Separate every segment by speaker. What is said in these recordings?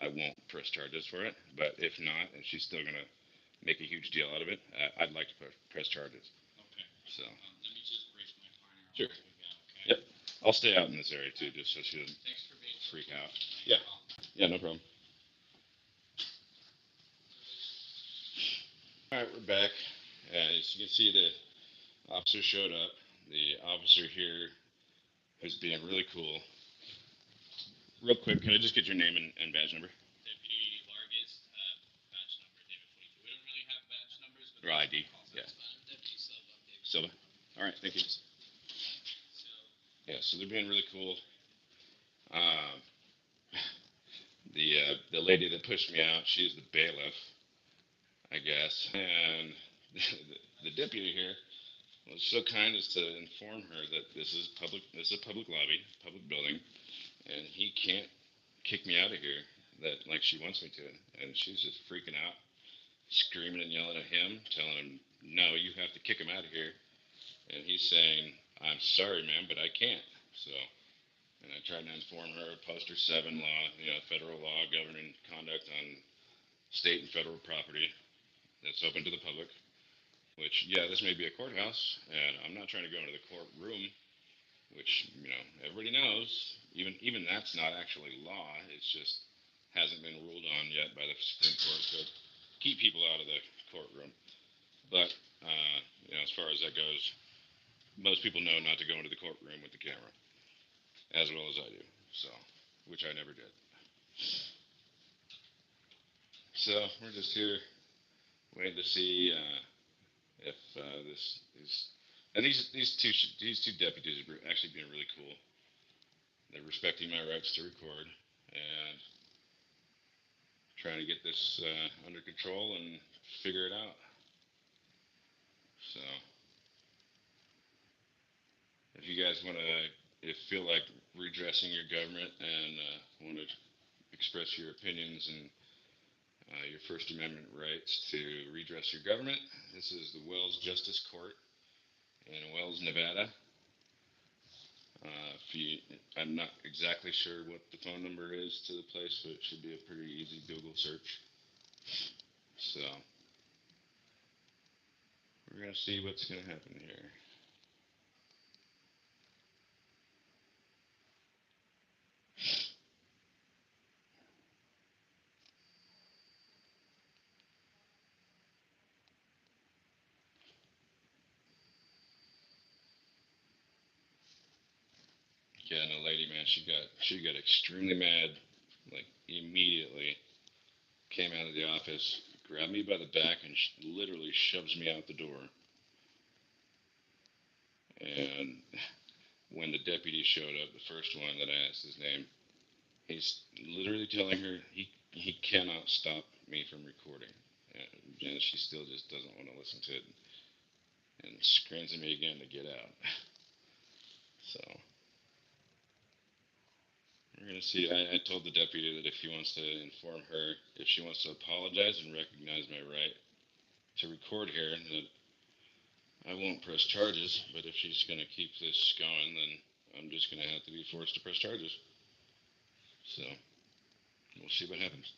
Speaker 1: I won't press charges for it. But if not, and she's still gonna make a huge deal out of it, I'd like to press charges.
Speaker 2: Okay.
Speaker 1: So.
Speaker 2: Let me just brief my partner on
Speaker 1: Sure.
Speaker 2: what we got, okay?
Speaker 1: Yep. I'll stay out in this area too, just so she doesn't
Speaker 2: Thanks for being so
Speaker 1: freak out.
Speaker 2: no
Speaker 1: Yeah.
Speaker 2: problem.
Speaker 1: Yeah, no problem. All right, we're back. As you can see, the officer showed up. The officer here is being really cool. Real quick, can I just get your name and badge number?
Speaker 2: Deputy Vargas, badge number David 42. We don't really have badge numbers, but
Speaker 1: or ID? Yeah.
Speaker 2: Deputy Silva, David.
Speaker 1: Silva. All right, thank you.
Speaker 2: So,
Speaker 1: Yeah, so they're being really cool. Um, the lady that pushed me out, she's the bailiff, I guess, and the deputy here was so kind as to inform her that this is public. This is a public lobby, public building, and he can't kick me out of here that like she wants me to. And she's just freaking out, screaming and yelling at him, telling him, "No, you have to kick him out of here." And he's saying, "I'm sorry, ma'am, but I can't." So, and I tried to inform her of Poster 7 law, federal law governing conduct on state and federal property that's open to the public. Which, yeah, this may be a courthouse, and I'm not trying to go into the courtroom, which everybody knows. Even that's not actually law. It's just hasn't been ruled on yet by the Supreme Court to keep people out of the courtroom. But as far as that goes, most people know not to go into the courtroom with the camera, as well as I do. So, which I never did. So we're just here waiting to see if this is. And these two deputies are actually being really cool. They're respecting my rights to record and trying to get this under control and figure it out. So, if you guys want to, if feel like redressing your government and want to express your opinions and your First Amendment rights to redress your government, this is the Wells Justice Court in Wells, Nevada. If you, I'm not exactly sure what the phone number is to the place, but it should be a pretty easy Google search. So we're gonna see what's gonna happen here. Yeah, and the lady, man, she got extremely mad, like immediately. Came out of the office, grabbed me by the back, and literally shoves me out the door. And when the deputy showed up, the first one that I asked his name, he's literally telling her he cannot stop me from recording, and she still just doesn't want to listen to it, and screams at me again to get out. So we're gonna see. I told the deputy that if he wants to inform her, if she wants to apologize and recognize my right to record here, that I won't press charges. But if she's gonna keep this going, then I'm just gonna have to be forced to press charges. So we'll see what happens.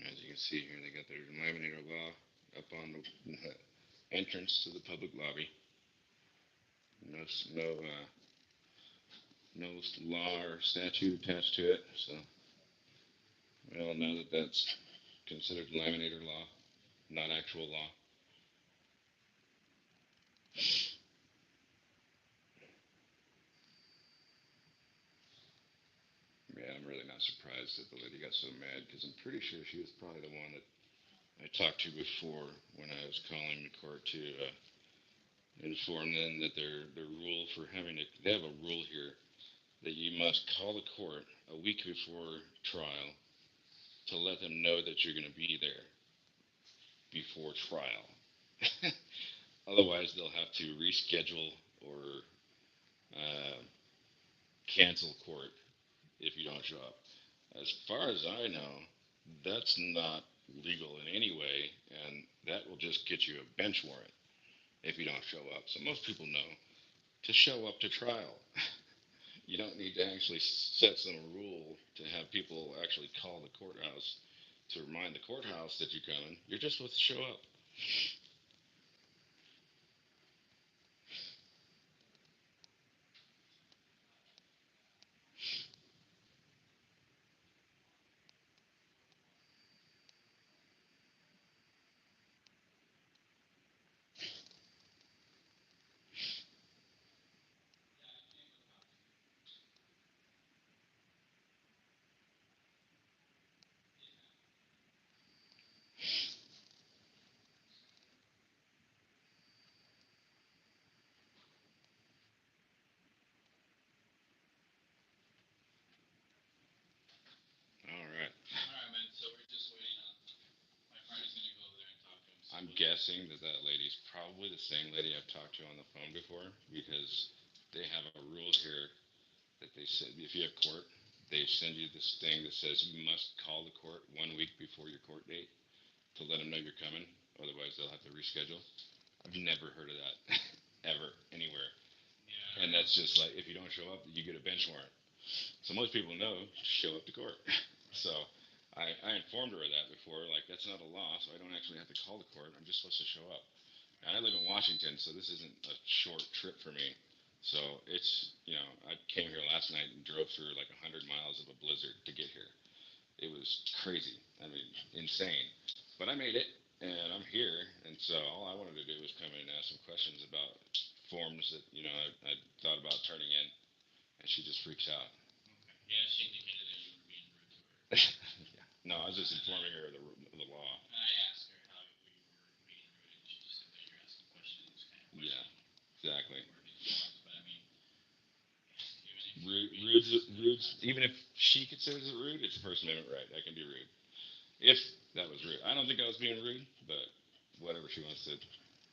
Speaker 1: As you can see here, they got their laminator law up on the entrance to the public lobby. No, no law or statute attached to it, so we all know that that's considered laminator law, not actual law. Yeah, I'm I'm really not surprised that the lady got so mad because I'm pretty sure she was probably the one that I talked to before when I was calling the court to inform them that their rule for having to they have a rule here that you must call the court a week before trial to let them know that you're going to be there before trial. Otherwise, they'll have to reschedule or uh, cancel court if you don't show up. As far as I know, that's not legal in any way, and that will just get you a bench warrant if you don't show up. So most people know to show up to trial. You don't need to actually set some rule to have people actually call the courthouse to remind the courthouse that you're coming. You're just supposed to show up. All right.
Speaker 2: All right, man. So we're just waiting on. My friend is gonna go over there and talk to him.
Speaker 1: I'm guessing that that lady's probably the same lady I've talked to on the phone before because they have a rule here that they said if you have court, they send you this thing that says you must call the court 1 week before your court date to let them know you're coming. Otherwise, they'll have to reschedule. I've never heard of that ever anywhere.
Speaker 2: Yeah.
Speaker 1: And that's just like if you don't show up, you get a bench warrant. So most people know to show up to court. So I informed her of that before. Like that's not a law, so I don't actually have to call the court. I'm just supposed to show up. And I live in Washington, so this isn't a short trip for me. So it's I came here last night and drove through like 100 miles of a blizzard to get here. It was crazy. I mean, insane. But I made it, and I'm here. And so all I wanted to do was come in and ask some questions about forms that I thought about turning in, and she just freaks out.
Speaker 2: Okay. Yeah, she indicated that you were being rude to her.
Speaker 1: Yeah. No, I was just informing her of the law.
Speaker 2: And I asked her how you were being rude, and she just said that you're asking questions, kind of
Speaker 1: Yeah,
Speaker 2: questioning
Speaker 1: exactly.
Speaker 2: Morgan's points. But I mean, even if you were
Speaker 1: Rude,
Speaker 2: being
Speaker 1: rude,
Speaker 2: rude,
Speaker 1: rude. Even if she considers it rude, it's a First Amendment right. I can be rude. If that was rude, I don't think I was being rude, but whatever she wants to.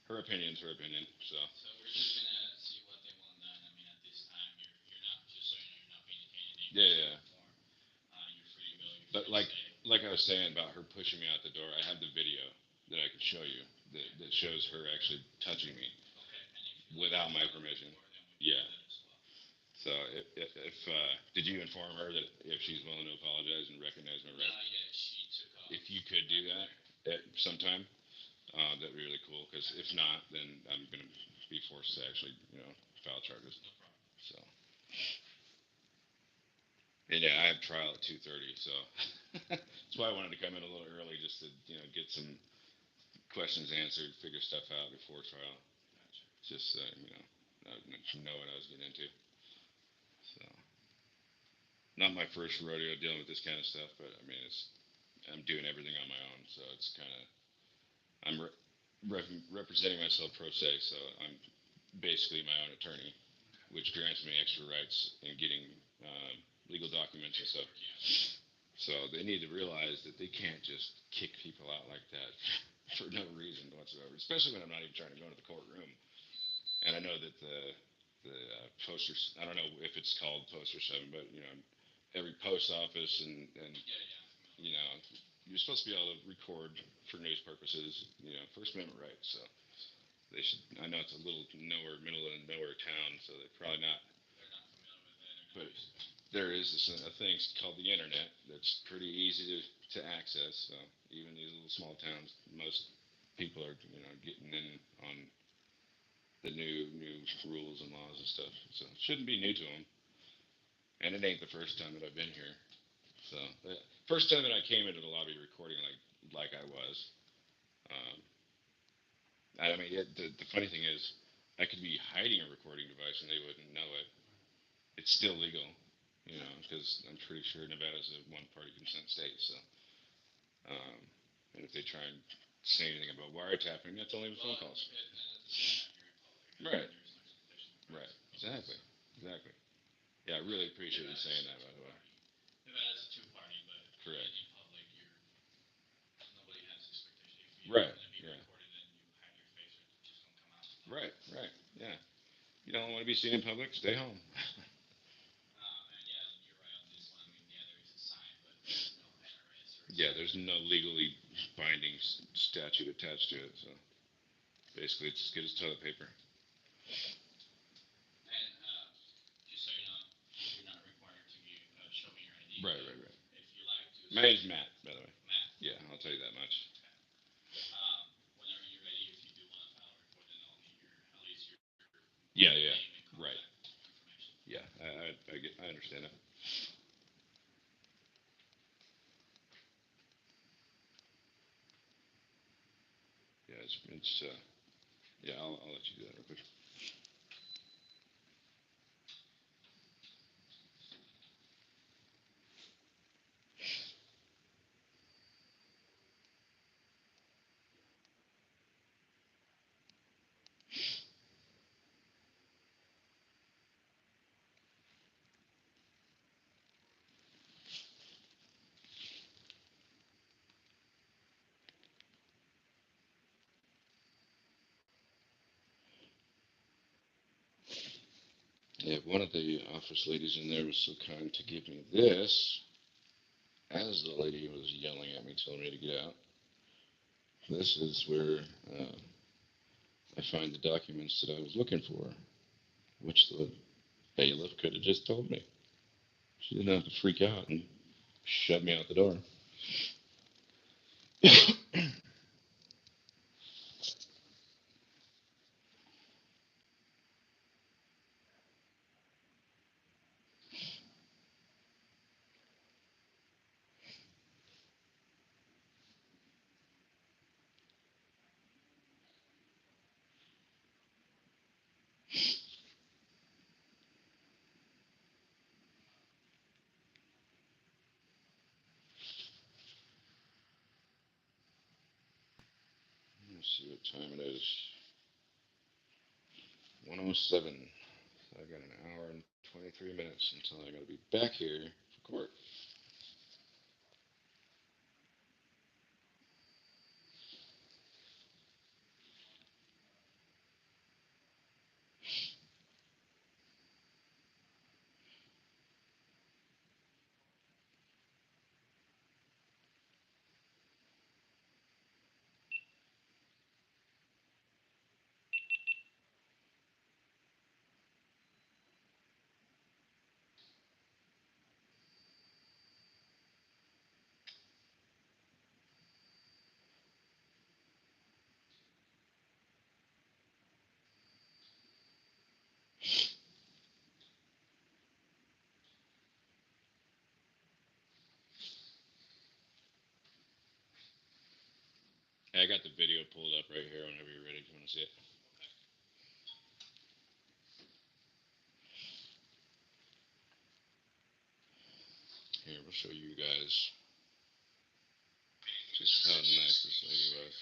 Speaker 1: Her opinion's her opinion. So
Speaker 2: so we're just gonna see what they want done. I mean, at this time, you're not just so you know, you're not being detained in
Speaker 1: yeah,
Speaker 2: any way,
Speaker 1: yeah.
Speaker 2: shape, or form. You're free to go. You're
Speaker 1: But
Speaker 2: free to stay.
Speaker 1: like I was saying about her pushing me out the door, I have the video that I can show you that shows her actually touching me
Speaker 2: Okay, and if you like
Speaker 1: without
Speaker 2: to
Speaker 1: my
Speaker 2: tell us
Speaker 1: permission.
Speaker 2: before, then we can
Speaker 1: Yeah.
Speaker 2: do that as well.
Speaker 1: So if did you inform her that if she's willing to apologize and recognize my right,
Speaker 2: Yeah, she took off.
Speaker 1: if you could do that at some time, that'd be really cool. Because if not, then I'm gonna be forced to actually file charges.
Speaker 2: No problem.
Speaker 1: So and yeah, I have trial at 2:30, so that's why I wanted to come in a little early just to get some questions answered, figure stuff out before trial.
Speaker 2: Gotcha.
Speaker 1: Just know what I was getting into. So not my first rodeo dealing with this kind of stuff, but I mean I'm doing everything on my own, so it's kind of I'm representing myself pro se, so I'm basically my own attorney,
Speaker 2: Okay.
Speaker 1: which grants me extra rights in getting legal documents and stuff.
Speaker 2: Yeah.
Speaker 1: So they need to realize that they can't just kick people out like that for no reason whatsoever, especially when I'm not even trying to go into the courtroom. And I know that the posters, I don't know if it's called poster seven, but every post office and
Speaker 2: Yeah, yeah, I'm familiar.
Speaker 1: you know you're supposed to be able to record for news purposes, First Amendment rights. So they should. I know it's a little nowhere, middle of nowhere town, so they're probably not.
Speaker 2: They're not familiar with it. They're
Speaker 1: But
Speaker 2: not used to it.
Speaker 1: there is a thing called the internet that's pretty easy to access. So even these little small towns, most people are getting in on the new rules and laws and stuff. So it shouldn't be new to them. And it ain't the first time that I've been here. So the first time that I came into the lobby recording like I was. Um, I mean, the funny thing is, I could be hiding a recording device and they wouldn't know it. It's still legal. Because I'm pretty sure Nevada's a one-party consent state. So, um, and if they try and say anything about wiretapping, that's only with phone
Speaker 2: Well,
Speaker 1: calls.
Speaker 2: and at the same time, you're in public.
Speaker 1: Right.
Speaker 2: There's no expectation of
Speaker 1: Right.
Speaker 2: privacy.
Speaker 1: Exactly. Exactly. Yeah, I really appreciate you saying that. By the way.
Speaker 2: Nevada's a two-party, but
Speaker 1: Correct.
Speaker 2: in public, nobody has expectation. If you're
Speaker 1: Right.
Speaker 2: going to be
Speaker 1: Yeah.
Speaker 2: recorded and you hide your face, or just don't come out.
Speaker 1: Right. Right. Yeah. You don't want to be seen in public. Stay home.
Speaker 2: And yeah, you're right on this one. I mean, yeah, there is a sign, but there's no IRS or
Speaker 1: Yeah. There's no legally binding statute attached to it. So basically, it's as good as toilet paper.
Speaker 2: And just so you know, you're not required to show me your ID.
Speaker 1: Right.
Speaker 2: But
Speaker 1: Right. Right.
Speaker 2: if you like to,
Speaker 1: My name's Matt, by the way.
Speaker 2: Matt.
Speaker 1: Yeah, I'll tell you that much.
Speaker 2: Okay. Whenever you're ready, if you do want to file a report, then I'll need your at least your
Speaker 1: Yeah.
Speaker 2: name
Speaker 1: Yeah.
Speaker 2: and
Speaker 1: Right.
Speaker 2: contact information.
Speaker 1: Yeah. I understand it. Yeah. It's yeah. I'll let you do that real quick. Yeah, one of the office ladies in there was so kind to give me this as the lady was yelling at me, telling me to get out. This is where I find the documents that I was looking for, which the bailiff could have just told me. She didn't have to freak out and shove me out the door. Let's see what time it is. 107. So I got an hour and 23 minutes until I got to be back here for court. Hey, I got the video pulled up right here whenever you're ready. Do you want to see it? Here, we'll show you guys just how nice this lady was.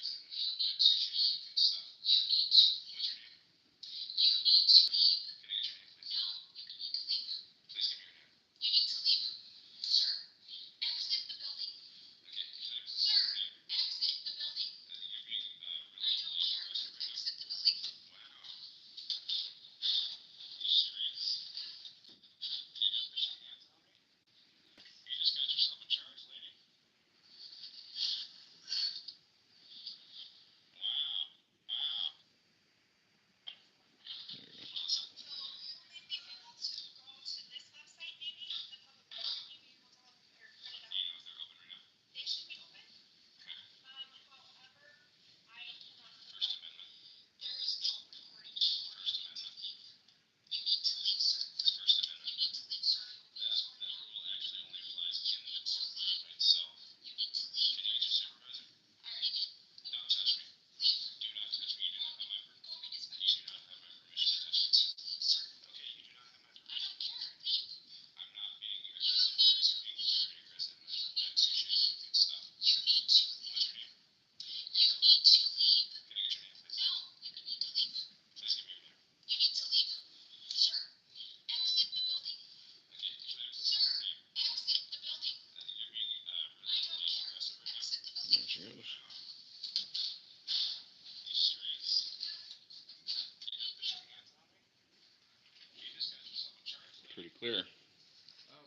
Speaker 1: clear.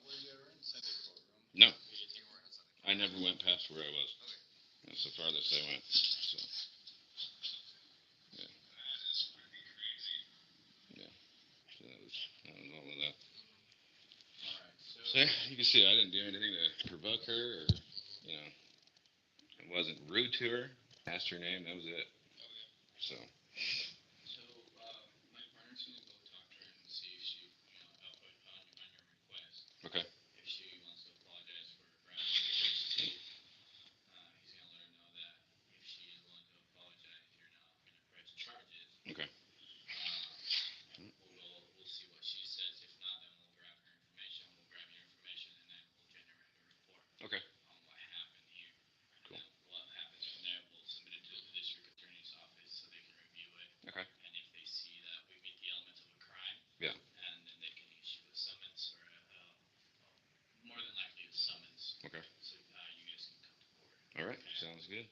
Speaker 2: Were you ever inside the courtroom?
Speaker 1: No,
Speaker 2: Were you taken where outside the
Speaker 1: I
Speaker 2: courtroom?
Speaker 1: never went past where I was.
Speaker 2: Okay.
Speaker 1: That's the farthest I went. So yeah,
Speaker 2: That is pretty crazy.
Speaker 1: yeah. So that was all of that.
Speaker 2: All right. So.
Speaker 1: So yeah, you can see I didn't do anything to provoke her, or you know, I wasn't rude to her. Asked her name. That was it.
Speaker 2: Okay.
Speaker 1: So
Speaker 2: So my partner's gonna go talk to her and see if she, on your request,
Speaker 1: okay,
Speaker 2: if she wants to apologize for grabbing your jersey. He's gonna let her know that if she is willing to apologize, you're not gonna press charges.
Speaker 1: okay,
Speaker 2: Um, we'll see what she says. If not, then we'll grab her information. We'll grab your information, and then we'll generate a report
Speaker 1: okay,
Speaker 2: on what happened here. And
Speaker 1: cool.
Speaker 2: then what happens from there, we'll submit it to the district attorney's office so they can review it.
Speaker 1: Okay.
Speaker 2: And if they see that we meet the elements of a crime,
Speaker 1: Yeah.
Speaker 2: and then they can issue a summons or more than likely a summons,
Speaker 1: Okay.
Speaker 2: so you guys can come to court.
Speaker 1: All right.
Speaker 2: Okay.
Speaker 1: Sounds good.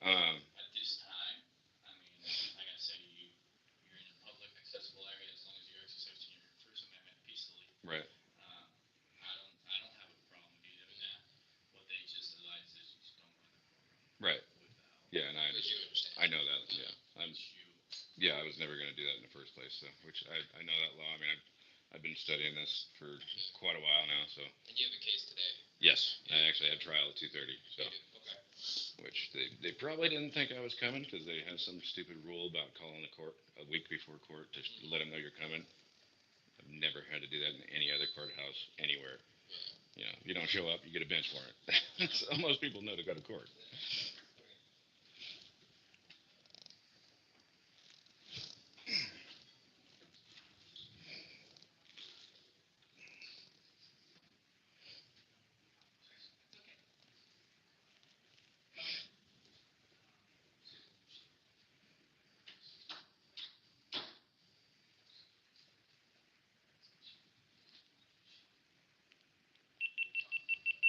Speaker 2: Um, at this time, I mean, like I said, you're in a public accessible area as long as you're exercising your First Amendment peacefully.
Speaker 1: Right.
Speaker 2: Um, I don't have a problem with you doing that. What they just advise is you just don't go in the courtroom
Speaker 1: Right.
Speaker 2: without.
Speaker 1: Yeah, and I
Speaker 2: Which you
Speaker 1: understand.
Speaker 2: understand.
Speaker 1: I know that. Yeah. I'm.
Speaker 2: Which you.
Speaker 1: Yeah, I was never going to do that in the first place. So, which I know that law. I mean, I've been studying this for quite a while now. So.
Speaker 2: And you have a case today.
Speaker 1: Yes, I actually had trial at 2:30. So.
Speaker 2: You do. Okay.
Speaker 1: Which they probably didn't think I was coming because they have some stupid rule about calling the court a week before court to let them know you're coming. I've never had to do that in any other courthouse anywhere. You know, if you don't show up, you get a bench warrant. So most people know to go to court.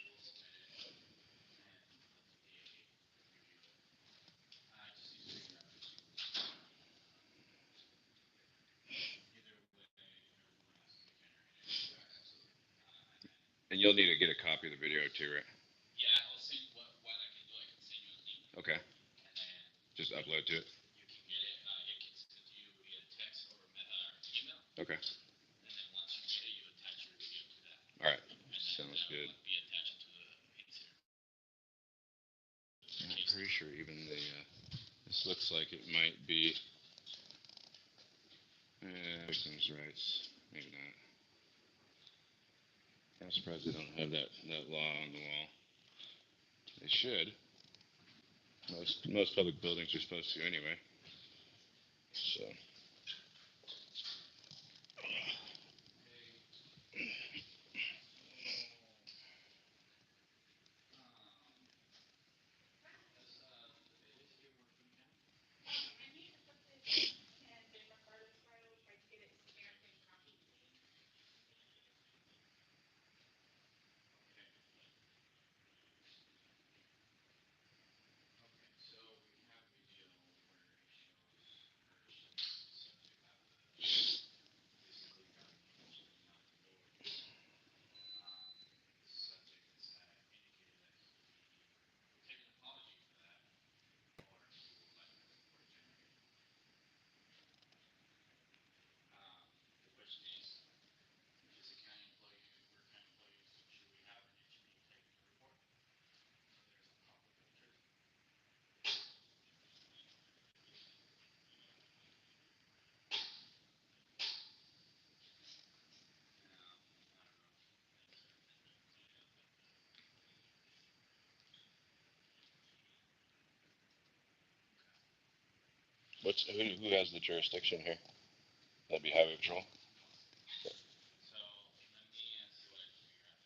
Speaker 2: We'll submit it and let the DA review it. I just need to figure out if she wants to. Either way, everyone has to be generated. Right, absolutely. And then.
Speaker 1: And you'll need to get a copy of the video too, right?
Speaker 2: Yeah, I'll send what I can do. I can send you a link,
Speaker 1: Okay.
Speaker 2: and then
Speaker 1: Just upload to it.
Speaker 2: you can get it. It gets sent to you via text or email.
Speaker 1: Okay.
Speaker 2: And then once you get it, you attach your video to that.
Speaker 1: All right.
Speaker 2: And then
Speaker 1: Sounds
Speaker 2: that
Speaker 1: good.
Speaker 2: will be attached to the incident.
Speaker 1: I'm pretty sure even the this looks like it might be victims' rights. Maybe not. I'm surprised they don't have that law on the wall. They should. Most public buildings are supposed to anyway. So.
Speaker 2: Okay. So, does the bailiff here work for the county? Okay. Okay. So we have video where it shows her shaking the subject after basically grabbing the kitchen and knocking doors. The subject has indicated that he will take an apology for that, or he would like a report generated. The question is, is a county employee, if we're county employees, should we have an engineer take the report? So there's a conflict of interest. I don't know.
Speaker 1: Who has the jurisdiction here? That'd be highway patrol.
Speaker 2: So let me see what I can figure out.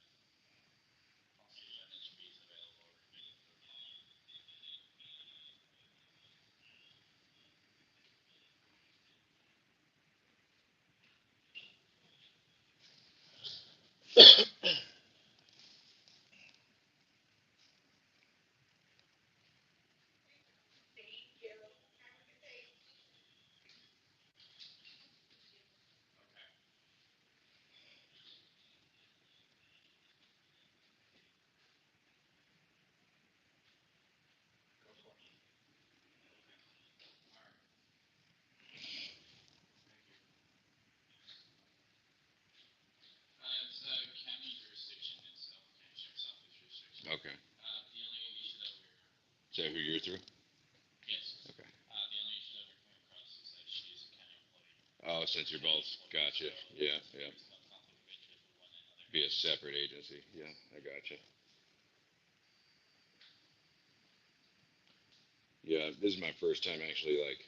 Speaker 2: I'll see if an engineer is available or if they can do a call. Okay.
Speaker 1: Is that who you're through?
Speaker 2: Yes.
Speaker 1: Okay.
Speaker 2: The only issue that we're coming across is that she is a county employee.
Speaker 1: Oh, since you're both. Gotcha. Yeah, yeah.
Speaker 2: It's about conflict of interest with one another.
Speaker 1: Be a separate agency. Yeah, I gotcha. Yeah, this is my first time actually like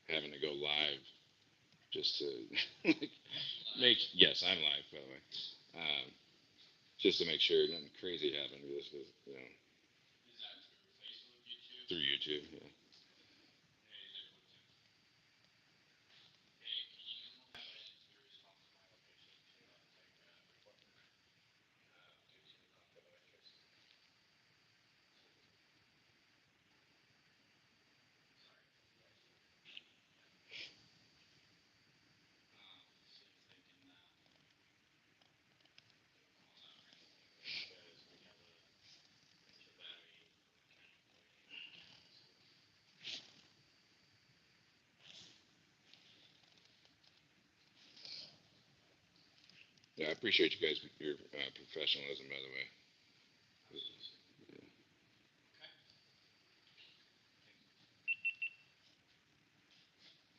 Speaker 1: having to go live just to like, make. Yes, I'm live by the way. Just to make sure nothing crazy happened. This was,
Speaker 2: Is that through Facebook, YouTube?
Speaker 1: through YouTube. Yeah.
Speaker 2: Hey, is it cool too? Hey, can you have an entity response to my location to take a report? Due to conflict of interest. Sorry, you guys are. Yeah. See if they can call that or anything because we have a retail battery county employee at the school.
Speaker 1: Yeah, I appreciate you guys your professionalism by the way.
Speaker 2: Absolutely.
Speaker 1: Yeah.
Speaker 2: Okay. Thank you.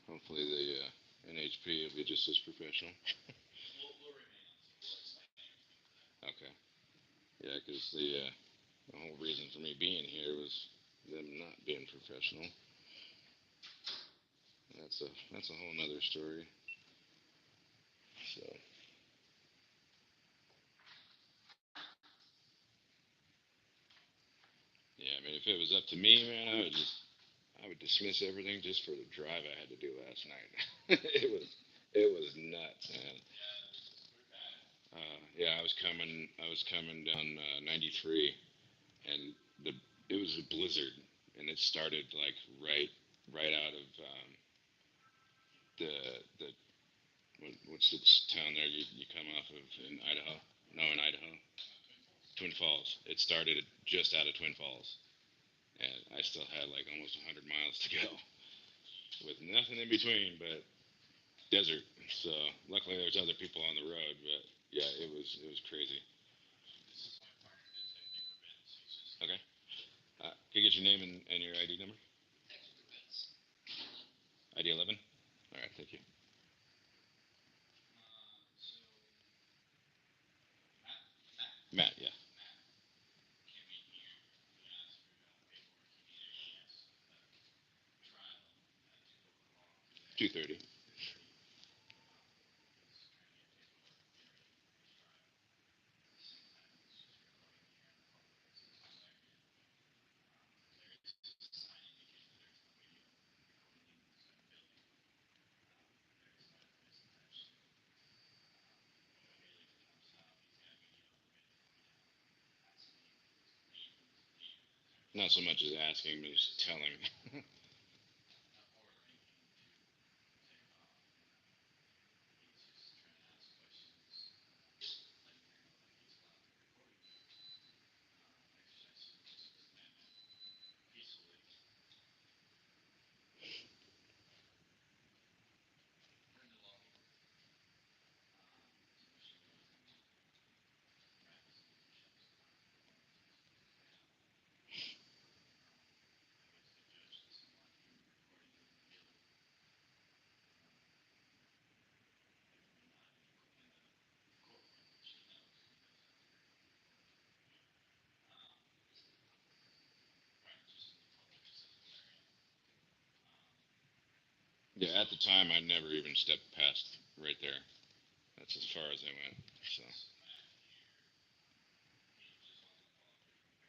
Speaker 1: Hopefully the NHP will be just as professional.
Speaker 2: We'll remain on scene. We'll explain everything over there.
Speaker 1: Okay. Yeah, because the whole reason for me being here was them not being professional. That's a whole nother story. So yeah, I mean, if it was up to me, man, I would dismiss everything just for the drive I had to do last night. It was nuts, man.
Speaker 2: Yeah, it was pretty bad.
Speaker 1: Yeah, I was coming down 93, and the it was a blizzard, and it started like right out of the the what's the town there you come off of in Idaho? No, in Idaho,
Speaker 2: Twin Falls.
Speaker 1: Twin Falls. It started just out of Twin Falls, and I still had like almost 100 miles to go
Speaker 2: Jeez.
Speaker 1: with nothing in between but desert. So luckily there's other people on the road, but yeah, it was crazy.
Speaker 2: This is my partner, Detective Rubens. He's just
Speaker 1: Okay, can you get your name and your ID number?
Speaker 2: Detective Rubens. ID 11.
Speaker 1: ID 11. All right, thank you.
Speaker 2: So Matt, Matt,
Speaker 1: Matt, yeah.
Speaker 2: Matt came in here to ask for paperwork. He needed. He has trial at 2 o'clock today.
Speaker 1: 2:30.
Speaker 2: 2:30. He's trying to get paperwork, get ready for his trial. At the same time, he's just recording here in the public since I'm there. There is a sign indicating that there's no video recording inside the building. There is no evidence attached to it. But really, if it comes out, he's got video of it coming out, asking me to leave and to leave, and then turning
Speaker 1: Not
Speaker 2: around
Speaker 1: so
Speaker 2: and
Speaker 1: much as
Speaker 2: leave.
Speaker 1: asking, but just telling.
Speaker 2: Not ordering him to take off. He's just trying to ask questions, letting her know that he's allowed to record him, exercise his First Amendment peacefully. We're in the lobby to make sure that everything runs and functions right now. I guess the judge doesn't want him recording him in the building. Definitely not in the courtroom, which he knows because that's where he recorded me. Um, right, just in the public accessible area. Um,
Speaker 1: Yeah, at the
Speaker 2: so
Speaker 1: time, I never even stepped past right there. That's as far as I went. So
Speaker 2: this Matt here, he just wasn't cooperating with me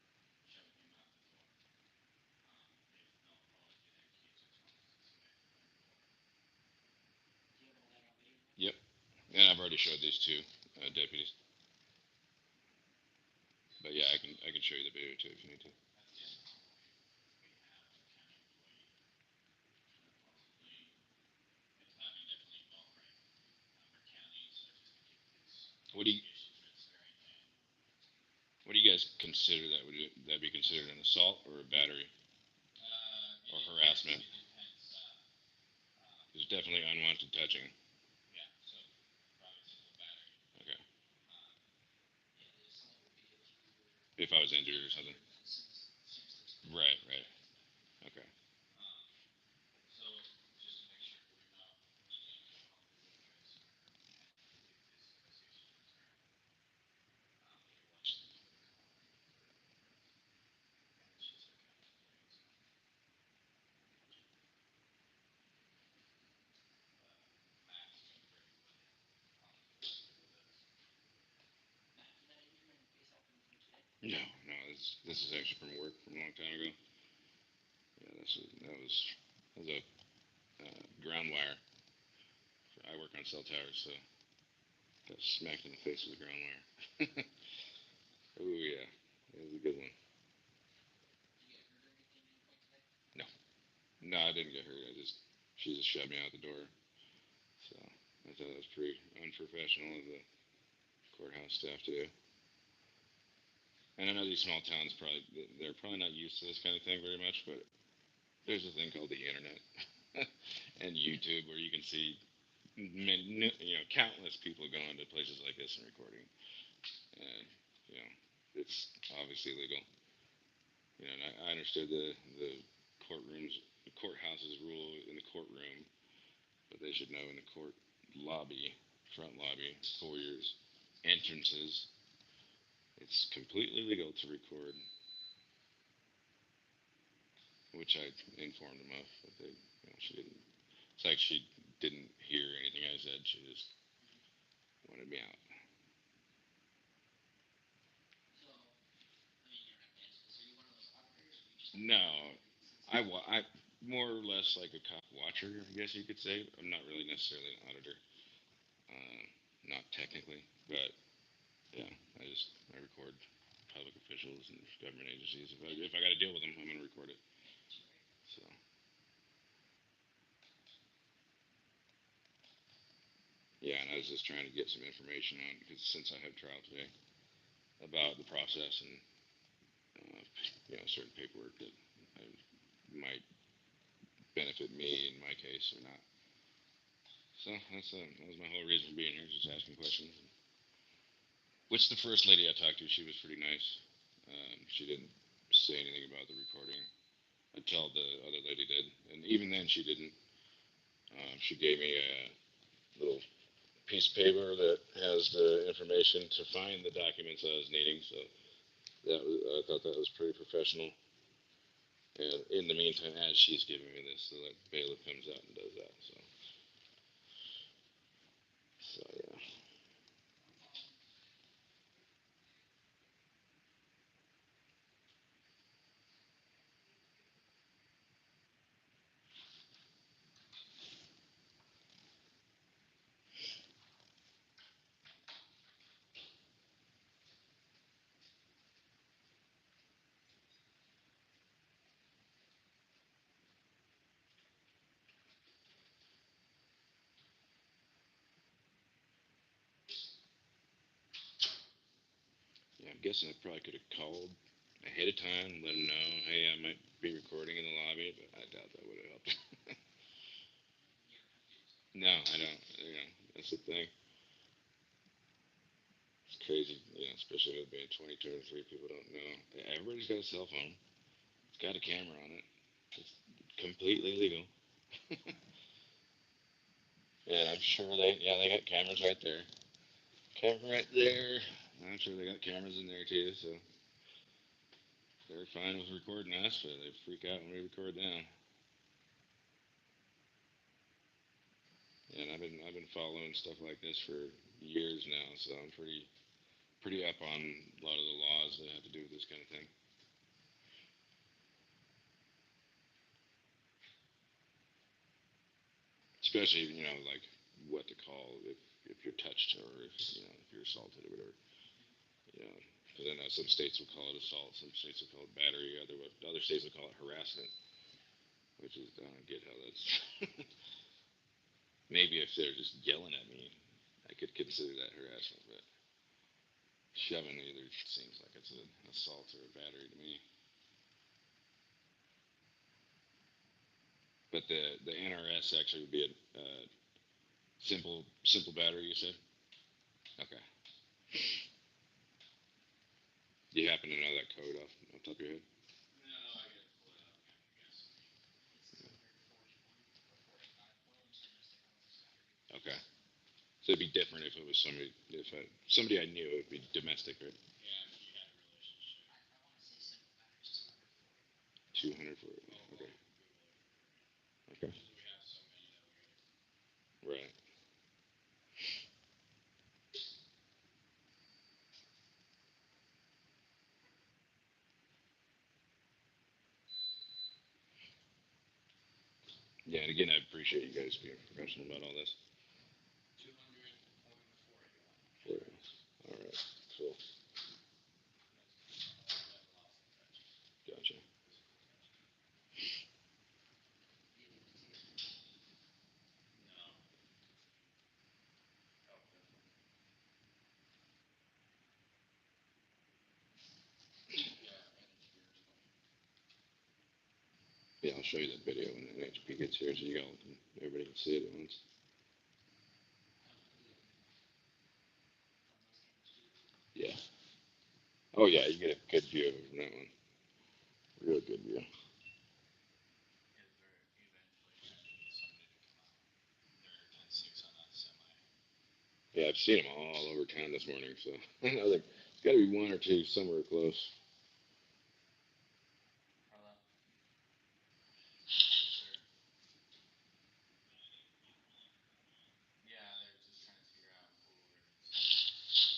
Speaker 2: earlier for shoving him out the door. If no apology, then he just wants to submit my report.
Speaker 3: Do you have all that on video now?
Speaker 1: yep, and I've already showed these two deputies. But yeah, I can show you the video too if you need to.
Speaker 2: That's the other problem we have with a county employee possibly. It's not, I mean, definitely involved, right? We're county, so just to keep this
Speaker 1: What do you
Speaker 2: investigation transparent and
Speaker 1: what do you guys consider that? Would that be considered an assault or a battery or harassment?
Speaker 2: it depends.
Speaker 1: There's definitely unwanted touching.
Speaker 2: Yeah, so probably simple battery.
Speaker 1: Okay.
Speaker 2: Um,
Speaker 3: And the assault would be if you were
Speaker 1: If I was injured or something.
Speaker 3: injured in some
Speaker 1: Right, right. Okay.
Speaker 2: Um, so just to make sure we're not running into a conflict of interest, and if this investigation turns around that you're watching them for the for the photographs, and then she took out evidence on the project. But I have to check for any conflict of interest with this.
Speaker 3: Matt, did that instrument base happen from today?
Speaker 1: No, no. This is actually from work from a long time ago. Yeah, that was a ground wire. I work on cell towers, so got smacked in the face with a ground wire. Oh yeah, that was a good one.
Speaker 3: Did you get hurt or anything at any point today?
Speaker 1: No, no, I didn't get hurt. She just shoved me out the door. So I thought that was pretty unprofessional of the courthouse staff to do. And I know these small towns they're probably not used to this kind of thing very much, but there's a thing called the internet and YouTube where you can see countless people going to places like this and recording, and you know it's obviously legal. And I understood the courtrooms, the courthouse's rule in the courtroom, but they should know in the court lobby, front lobby, foyers, entrances, it's completely legal to record, which I informed them of. But she didn't. It's like she didn't hear anything I said. She just
Speaker 3: Mm-hmm.
Speaker 1: wanted me out.
Speaker 3: So, I mean, you don't have to answer this. Are you one of those auditors, or you just like
Speaker 1: No,
Speaker 3: since
Speaker 1: I more or less like a cop watcher, I guess you could say. I'm not really necessarily an auditor, uh, not technically, but yeah, I record public officials and government agencies. If I got to deal with them, I'm gonna record it.
Speaker 3: you have to, right?
Speaker 1: So yeah, and I was just trying to get some information on because since I have trial today about the process and uh, certain paperwork that might benefit me in my case or not. So that was my whole reason for being here, just asking questions. Which the first lady I talked to, she was pretty nice. She didn't say anything about the recording until the other lady did, and even then she didn't. She gave me a little piece of paper that has the information to find the documents I was needing. So I thought that was pretty professional. And in the meantime, as she's giving me this, the bailiff comes out and does that. So yeah.
Speaker 3: Um,
Speaker 1: Yeah, I'm guessing I probably could have called ahead of time, let them know, hey, I might be recording in the lobby, but I doubt that would have helped.
Speaker 3: you don't have to, so.
Speaker 1: No, I don't. That's the thing. It's crazy, especially with being 20, 23, people don't know. Everybody's got a cell phone. It's got a camera on it. It's completely legal. And I'm sure they got cameras right there. Camera right there. I'm sure they got cameras in there too, so they're fine with recording us, but they freak out when we record them. And I've been following stuff like this for years now, so I'm pretty up on a lot of the laws that have to do with this kind of thing. Especially like what to call if you're touched or if you're assaulted or whatever.
Speaker 3: Mm-hmm.
Speaker 1: You know, because I know some states will call it assault, some states will call it battery, other states will call it harassment, which is I don't get how that's. Maybe if they're just yelling at me, I could consider that harassment, but shoving either seems like it's an assault or a battery to me. But the NRS actually would be a simple battery. You said okay. Do you happen to know that code off the top of your head?
Speaker 2: No, I
Speaker 1: So it'd be different if it was somebody, if somebody I knew, it would be domestic, right?
Speaker 2: Yeah, if you had a relationship.
Speaker 3: I want to say single matters
Speaker 1: 200 for
Speaker 2: I'll
Speaker 1: okay,
Speaker 2: Google it
Speaker 1: okay,
Speaker 2: because we have so many that we gotta.
Speaker 1: right. Yeah, and again, I appreciate you guys being professional about all this.
Speaker 2: 200.41.
Speaker 1: For, all right, cool,
Speaker 2: That's on the level off protection.
Speaker 1: gotcha.
Speaker 2: Physical protection. No. Oh, definitely. Yeah, and it's your stuff.
Speaker 1: Yeah, I'll show you that video when NHP gets here, so you all can, everybody can see it at once. Yeah. Oh yeah, you get a good view of it from that one. Real good view.
Speaker 2: Because we're eventually gonna need somebody to come out. They're 10-6 on a semi.
Speaker 1: Yeah, I've seen them all over town this morning, so I think there's got to be one or two somewhere close.
Speaker 2: Hello. Yes, sir. Yeah, they're just trying to figure out who we're gonna send. I believe so.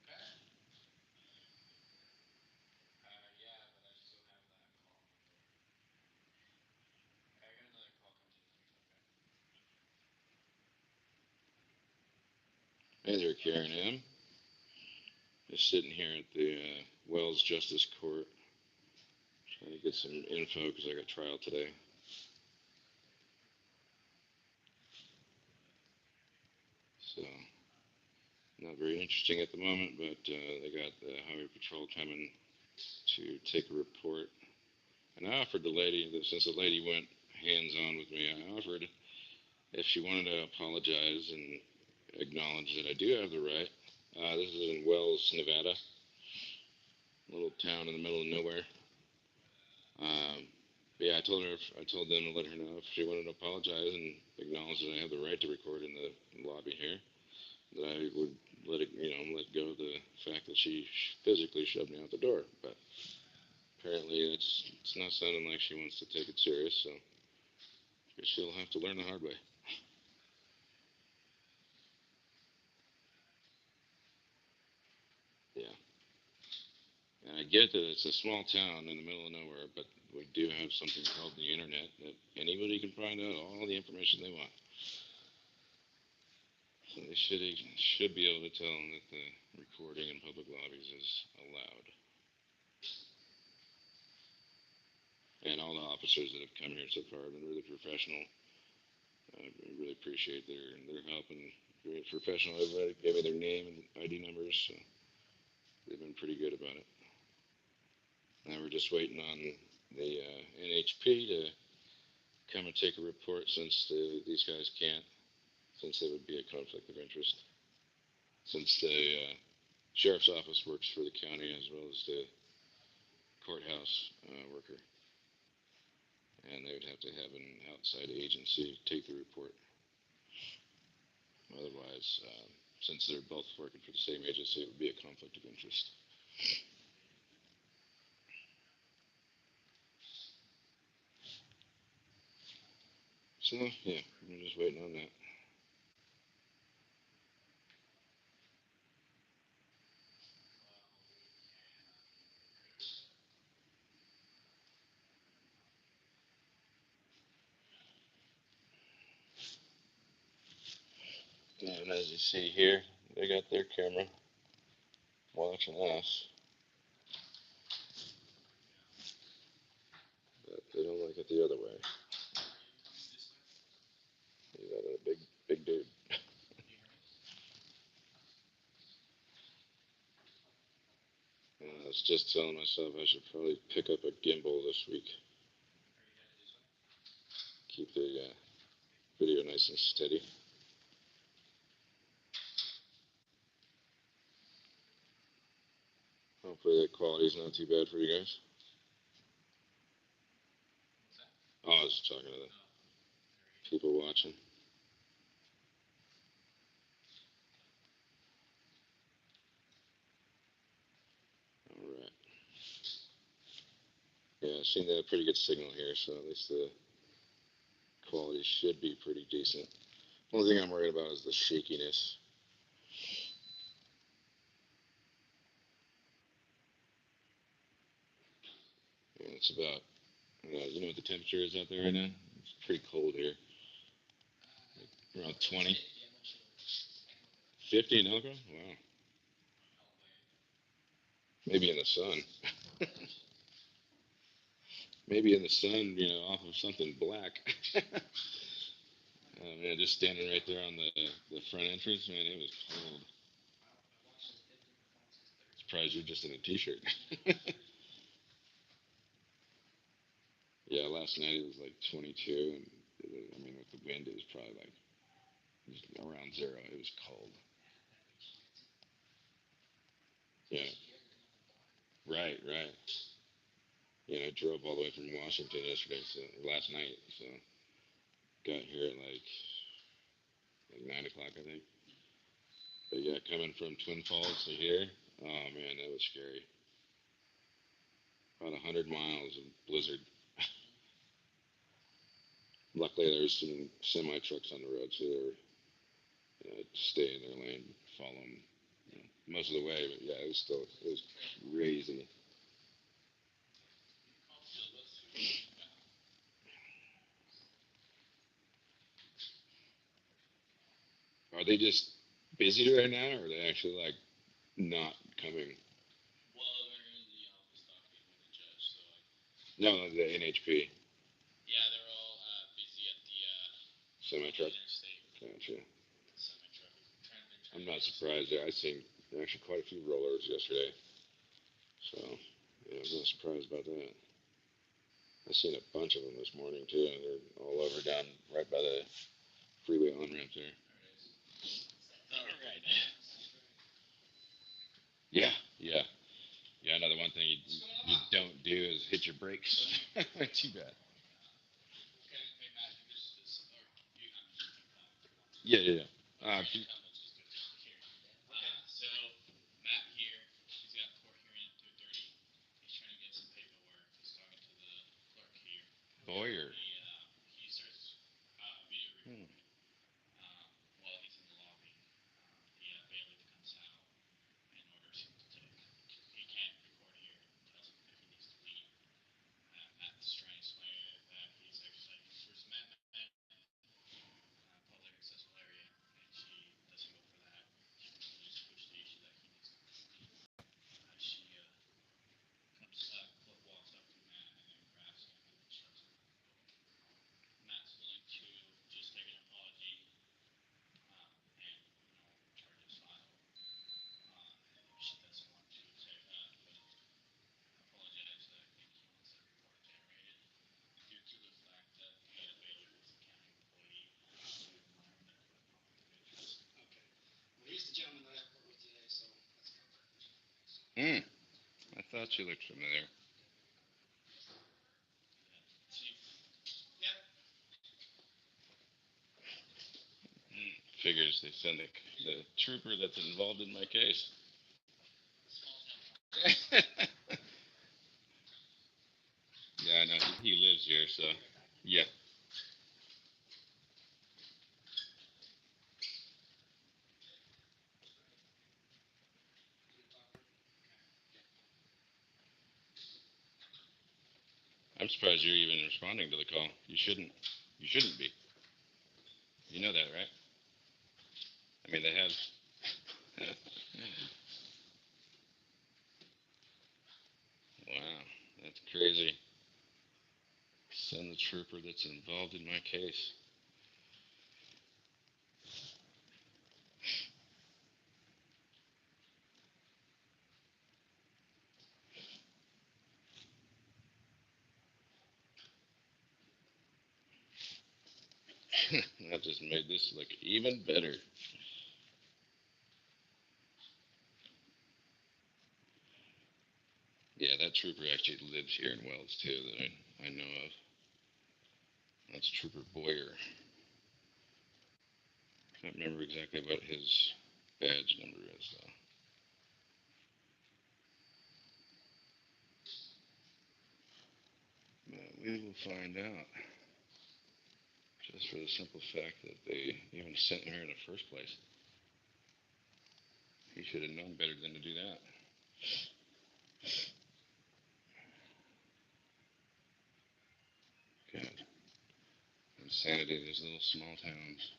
Speaker 2: Yeah. Okay. Yeah, but I still have that call on the door. Okay, I got another call coming in. Let me call you back.
Speaker 1: Hey there, Karen M. Just sitting here at the Wells Justice Court trying to get some info because I got trial today. So not very interesting at the moment, but they got the highway patrol coming to take a report. And I offered the lady, since the lady went hands on with me, I offered if she wanted to apologize and acknowledge that I do have the right. This is in Wells, Nevada, a little town in the middle of nowhere. But yeah, I told them to let her know if she wanted to apologize and acknowledge that I have the right to record in the lobby here, that I would let go of the fact that she physically shoved me out the door. But apparently, it's not sounding like she wants to take it serious. So I guess she'll have to learn the hard way. Yeah. And I get that it's a small town in the middle of nowhere, but we do have something called the internet that anybody can find out all the information they want. So they should be able to tell them that the recording in public lobbies is allowed. And all the officers that have come here so far have been really professional. I really appreciate their help and very professional. Everybody gave me their name and ID numbers, so they've been pretty good about it. Now we're just waiting on the NHP to come and take a report since these guys can't, since it would be a conflict of interest. Since the sheriff's office works for the county as well as the courthouse worker, and they would have to have an outside agency take the report. Otherwise, since they're both working for the same agency, it would be a conflict of interest. So yeah, we're just waiting on that.
Speaker 2: Well, we can.
Speaker 1: And as you see here, they got their camera watching us,
Speaker 2: Yeah.
Speaker 1: but they don't like it the other way.
Speaker 2: Are you coming this way?
Speaker 1: You got a big dude.
Speaker 2: Can you hear me?
Speaker 1: I was just telling myself I should probably pick up a gimbal this week.
Speaker 2: Are you headed this way?
Speaker 1: Keep the video nice and steady. Hopefully the quality's not too bad for you guys.
Speaker 3: What's that?
Speaker 1: Oh, I was just talking to the
Speaker 3: Oh, there you go.
Speaker 1: people watching. All right. Yeah, I've seen a pretty good signal here, so at least the quality should be pretty decent. Only thing I'm worried about is the shakiness. And it's about, you know what the temperature is out there right now? It's pretty cold here. Around
Speaker 3: What's
Speaker 1: 20.
Speaker 3: it? Yeah, what's your second look at
Speaker 1: 50 in Elko? Wow.
Speaker 3: Elway?
Speaker 1: Maybe in the sun.
Speaker 3: Gotcha.
Speaker 1: Maybe in the sun, off of something black. Man, just standing right there on the front entrance, man, it was cold.
Speaker 3: I watched it dip in the phone since 30.
Speaker 1: Surprised you're just in a t-shirt.
Speaker 3: Seriously.
Speaker 1: Yeah, last night it was like 22, and I mean, with the wind, it was probably like just around zero. It was cold.
Speaker 3: Yeah, that'd be chance.
Speaker 1: Yeah,
Speaker 3: Especially here, there's nothing black.
Speaker 1: right. I drove all the way from Washington yesterday, so last night, so got here at like 9 o'clock, I think. But yeah, coming from Twin Falls to here, oh man, that was scary. About 100 miles of blizzard. Luckily, there's some semi trucks on the road, so they were stay in their lane, follow them most of the way. But yeah, it was crazy.
Speaker 3: You can call Field Bus too. They bring you back.
Speaker 1: Are they just busy right now, or are they actually like not coming?
Speaker 3: Well, they're in the office talking with the judge, so
Speaker 1: No, the NHP
Speaker 3: yeah, they're all busy at the
Speaker 1: semi
Speaker 3: on the
Speaker 1: truck.
Speaker 3: interstate
Speaker 1: Gotcha.
Speaker 3: with the semi truck. They're trying
Speaker 1: I'm
Speaker 3: to
Speaker 1: not
Speaker 3: get us.
Speaker 1: surprised. I seen actually quite a few rollers yesterday, so yeah, I'm not surprised about that. I seen a bunch of them this morning too. They're all over down right by the freeway on ramp there.
Speaker 3: There it is. It's that
Speaker 1: All
Speaker 3: thing with
Speaker 1: right.
Speaker 3: that's right.
Speaker 1: Yeah, yeah, yeah. Another one thing
Speaker 3: What's going
Speaker 1: you
Speaker 3: on?
Speaker 1: don't do is hit your brakes. Too bad.
Speaker 3: Oh my god. Okay, hey Matt, you just or you I mean you can come if you want to.
Speaker 1: Yeah, yeah,
Speaker 3: But
Speaker 1: yeah.
Speaker 3: for you to come, let's just do it down here. Okay. So Matt here, he's got a court hearing at 2:30. He's trying to get some paperwork. He's talking to the clerk here.
Speaker 1: Boyer.
Speaker 3: He starts video
Speaker 1: Hmm.
Speaker 3: recording while he's in the lobby. The bailiff comes out and orders him to take. He can't record here and tells him that he needs to leave. Matt's trying to explain that he's exercising his First Amendment, public accessible area, and she doesn't go for that. She wants to just push the issue that he needs to leave. She walks up to Matt and then grabs him and then shoves him out the door. Matt's willing to just take an apology and no charges filed. She doesn't want to apologize. I think he wants a report generated due to the fact that the bailiff is a county employee who conflict of interest.
Speaker 2: Okay. Well, he's the gentleman that I work with today, so that's conflict of interest. So,
Speaker 1: Hmm. I thought you looked familiar.
Speaker 3: Yeah. See, yep.
Speaker 1: Figures they send the trooper that's involved in my case.
Speaker 3: Small town talk.
Speaker 1: Yeah, I know he lives here, so yeah.
Speaker 2: good talker. Okay.
Speaker 1: I'm surprised you're even responding to the call. You shouldn't. You shouldn't be. You know that, right? I mean, they have. Wow, that's crazy. Send the trooper that's involved in my case. That just made this look even better. trooper actually lives here in Wells too that I know of. That's Trooper Boyer. Can't remember exactly what his badge number is though. But we will find out. Just for the simple fact that they even sent him here in the first place. He should have known better than to do that. God. Insanity of these little small towns.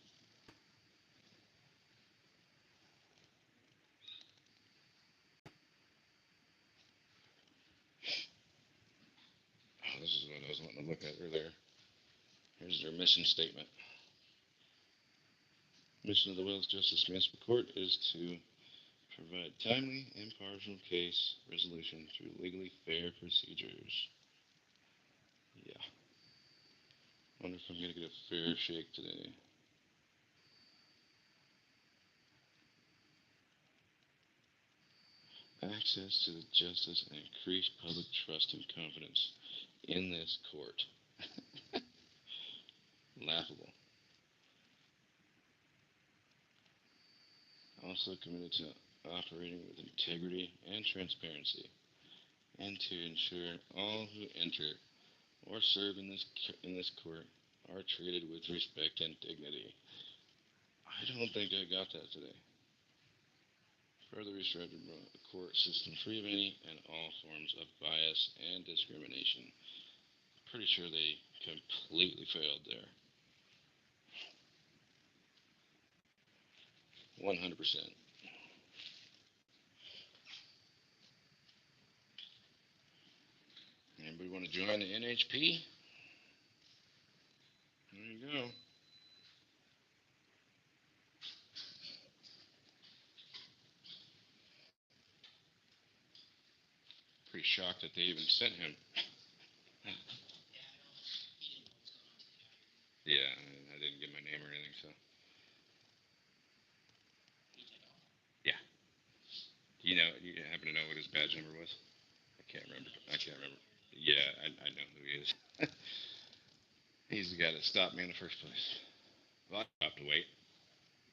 Speaker 1: Oh, this is what I was wanting to look at earlier. Here's their mission statement. Mission of the Wells Justice Municipal Court is to provide timely, impartial case resolution through legally fair procedures. Yeah. Wonder if I'm gonna get a fair shake today. Access to the justice and increased public trust and confidence in this court. Laughable. Also committed to operating with integrity and transparency, and to ensure all who enter or serve in this court are treated with respect and dignity. I don't think I got that today. Further restructured the court system free of any and all forms of bias and discrimination. Pretty sure they completely failed there. 100%. Anybody want to join the NHP? There you go. Pretty shocked that they even sent him. Yeah, I didn't give my name or anything, so. Yeah. You happen to know what his badge number was? I can't remember. I can't remember. Yeah, I know who he is. He's the guy that stopped me in the first place. Well, I stopped to wait,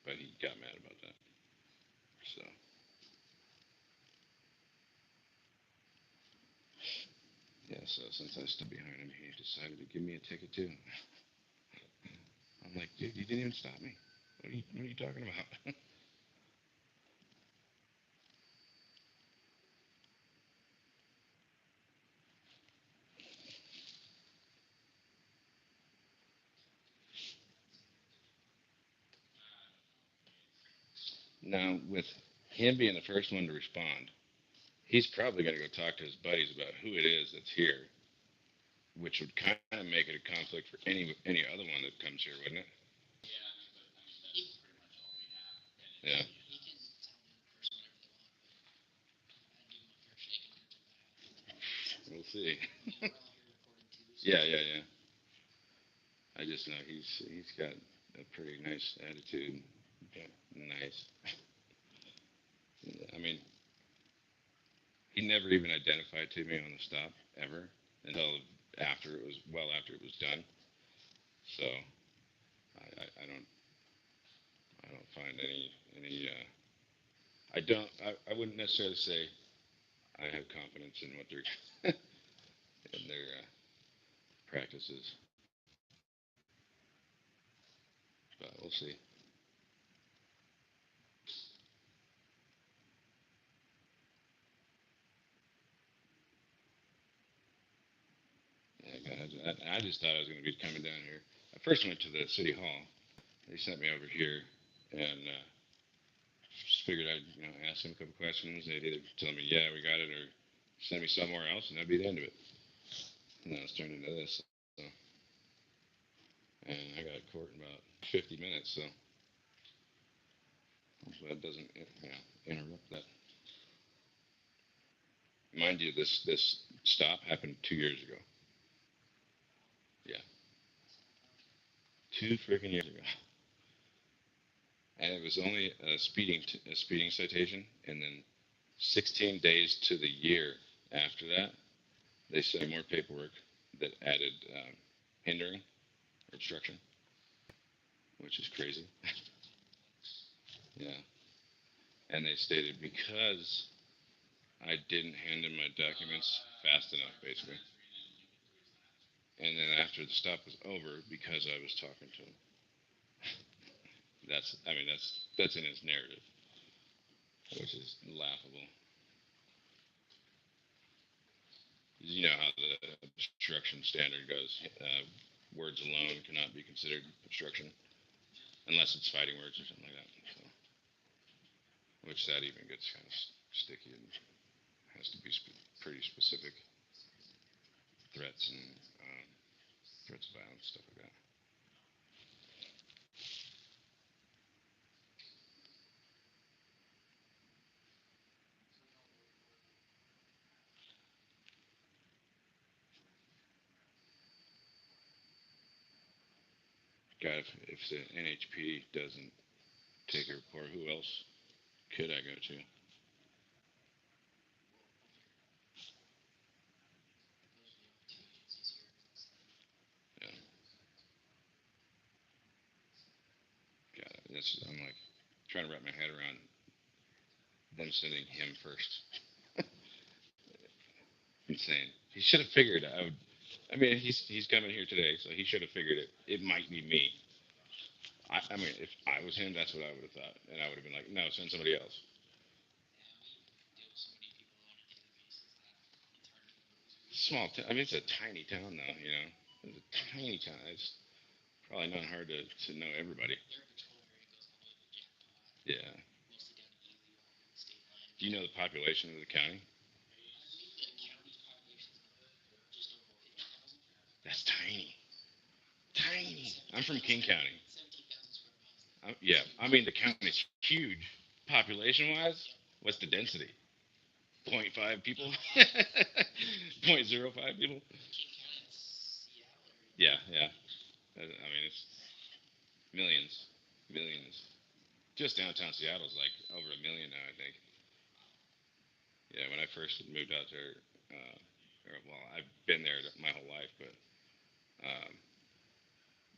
Speaker 1: but he got mad about that. So, yeah, so since I stood behind him, he decided to give me a ticket too. I'm like, dude, you didn't even stop me. What are you talking about? Now, with him being the first one to respond, he's probably going to go talk to his buddies about who it is that's here, which would kind of make it a conflict for any other one that comes here, wouldn't it? Yeah. We'll see. Yeah, yeah, yeah. I just know he's got a pretty nice attitude. Yeah, nice. I mean, he never even identified to me on the stop ever until after it was done. So I don't find any I wouldn't necessarily say I have confidence in what they're in their practices, but we'll see. Yeah, I just thought I was going to be coming down here. I first went to the city hall. They sent me over here, and just figured I'd ask them a couple questions. They'd either tell me yeah we got it or send me somewhere else, and that'd be the end of it. And then it's turned into this. So, and I got court in about 50 minutes, so hopefully that doesn't interrupt that. Mind you, this stop happened 2 years ago. Yeah, 2 freaking years ago, and it was only a speeding citation, and then 16 days to the year after that, They sent more paperwork that added hindering or obstruction, which is crazy. Yeah, and they stated because I didn't hand in my documents fast enough, basically. And then after the stop was over, because I was talking to him. I mean, that's in his narrative, which is laughable. You know how the obstruction standard goes. Words alone cannot be considered obstruction unless it's fighting words or something like that. So, which that even gets kind of sticky and has to be pretty specific threats and threats of violence, stuff like that. God, if the NHP doesn't take a report, who else could I go to? Yeah, God, I'm like trying to wrap my head around them sending him first. Insane. He should have figured I would. I mean, he's coming here today, so he should have figured it. It might be me. I mean, if I was him, that's what I would have thought, and I would have been like, no, send somebody else. Small. I mean, it's a tiny town, though. You know, it's a tiny town. It's probably not hard to know everybody. Yeah. Do you know the population of the county? That's tiny. Tiny. I'm from King County. Yeah, I mean the county's huge. Population wise, what's the density? Point 0.5 people? Point 0.05 people? Yeah, yeah. I mean, it's millions. Millions. Just downtown Seattle's like over a million now, I think. Yeah, when I first moved out there, well, I've been there my whole life, but um,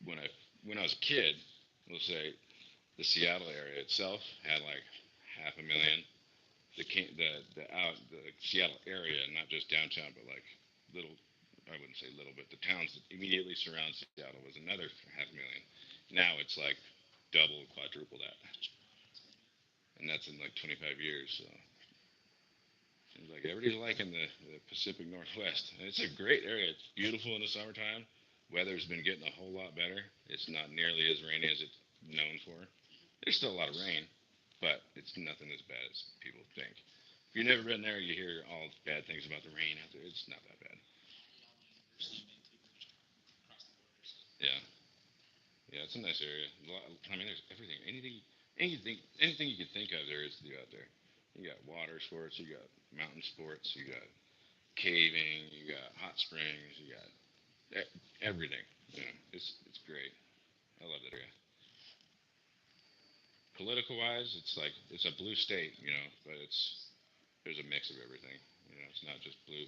Speaker 1: when when I was a kid, we'll say the Seattle area itself had like half a million. The Seattle area, not just downtown, but like little, I wouldn't say little, but the towns that immediately surround Seattle was another half a million. Now it's like double, quadruple that, and that's in like 25 years. So seems like everybody's liking the Pacific Northwest. And it's a great area. It's beautiful in the summertime. Weather's been getting a whole lot better. It's not nearly as rainy as it's known for. There's still a lot of rain, but it's nothing as bad as people think. If you've never been there, you hear all bad things about the rain out there. It's not that bad. Yeah, yeah, it's a nice area. I mean, there's everything, anything you can think of. There is to do out there. You got water sports, you got mountain sports, you got caving, you got hot springs, you got everything. You know, it's great. I love that area. Political wise, it's like it's a blue state, you know, but it's there's a mix of everything. You know, it's not just blue.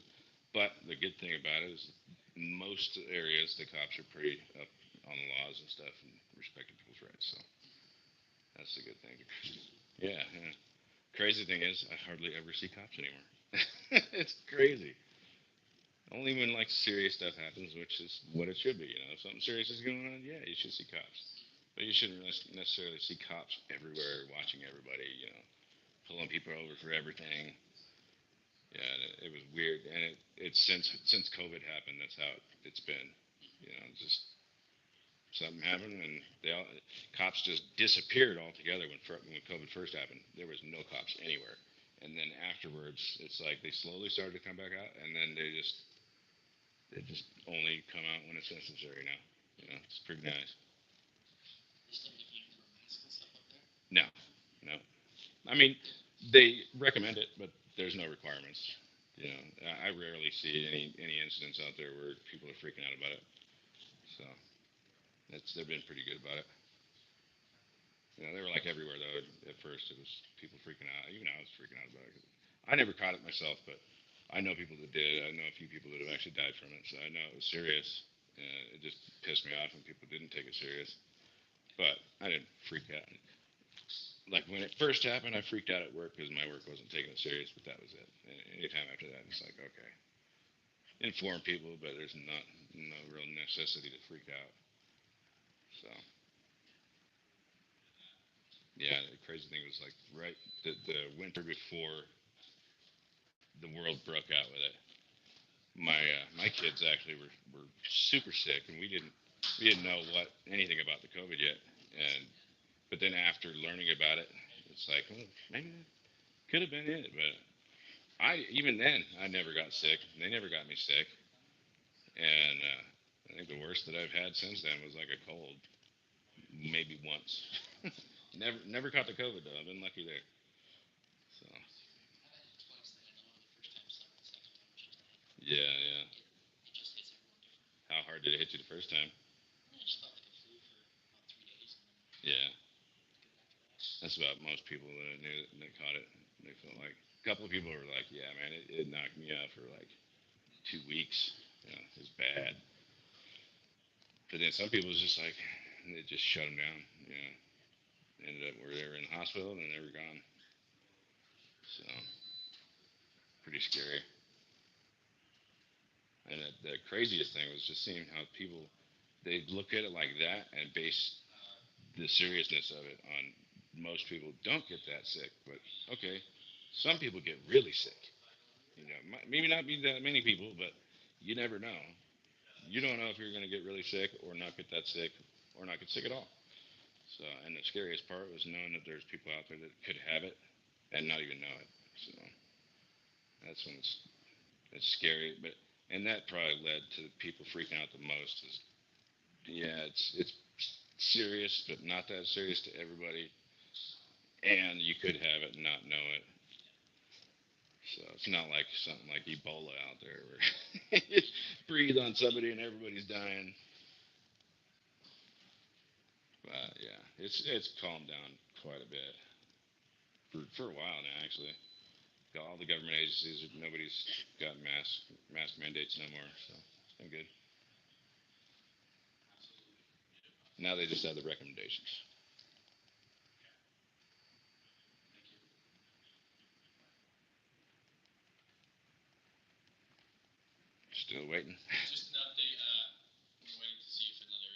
Speaker 1: But the good thing about it is most areas the cops are pretty up on the laws and stuff and respecting people's rights. So that's the good thing. Yeah, yeah. Crazy thing is, I hardly ever see cops anymore. It's crazy. Only when like serious stuff happens, which is what it should be. You know, if something serious is going on, yeah, you should see cops. But you shouldn't necessarily see cops everywhere watching everybody. You know, pulling people over for everything. Yeah, and it was weird, and it's since COVID happened, that's how it's been. You know, just something happened, and cops just disappeared altogether when COVID first happened. There was no cops anywhere, and then afterwards, it's like they slowly started to come back out, and then they just only come out when it's necessary now. You know, it's pretty nice. No, no. I mean, they recommend it, but there's no requirements. You know, I rarely see any incidents out there where people are freaking out about it. So they've been pretty good about it. You know, they were like everywhere though. At first, it was people freaking out. Even I was freaking out about it. I never caught it myself, but I know people that did. I know a few people that have actually died from it, so I know it was serious. It just pissed me off when people didn't take it serious. But I didn't freak out. Like when it first happened, I freaked out at work because my work wasn't taking it serious. But that was it. Anytime after that, it's like okay, inform people, but there's not no real necessity to freak out. So yeah, the crazy thing was like right the winter before the world broke out with it. My kids actually were super sick, and we didn't know what anything about the COVID yet. And but then after learning about it, it's like well, maybe that could have been it. But I even then I never got sick. They never got me sick, and I think the worst that I've had since then was like a cold, maybe once. Never caught the COVID though. I've been lucky there. So
Speaker 3: I've had it twice that I know of. The first time sucked. The second time was just like
Speaker 1: yeah, yeah.
Speaker 3: it just hits everyone different.
Speaker 1: How hard did it hit you the first time?
Speaker 3: I just felt like a flu for about 3 days, and then
Speaker 1: Yeah,
Speaker 3: good after that.
Speaker 1: that's about most people that I knew that caught it. They felt like a couple of people were like, "Yeah, man, it knocked me out for like 2 weeks. You know, it was bad." But then some people was just like, it just shut them down. You know, ended up where they were in the hospital and they were gone. So pretty scary. And the craziest thing was just seeing how people they look at it like that and base the seriousness of it on most people don't get that sick. But okay, some people get really sick. You know, maybe not be that many people, but you never know. You don't know if you're going to get really sick or not get that sick or not get sick at all. So, and the scariest part was knowing that there's people out there that could have it and not even know it. So that's when it's scary. But and that probably led to people freaking out the most. Is yeah, it's serious, but not that serious to everybody. And you could have it and not know it. So it's not like something like Ebola out there where you breathe on somebody and everybody's dying. But yeah, it's calmed down quite a bit for a while now. Actually, all the government agencies, nobody's got mask mandates no more. So it's been good. Now they just have the recommendations. Still waiting.
Speaker 3: Just an update. We're waiting to see if another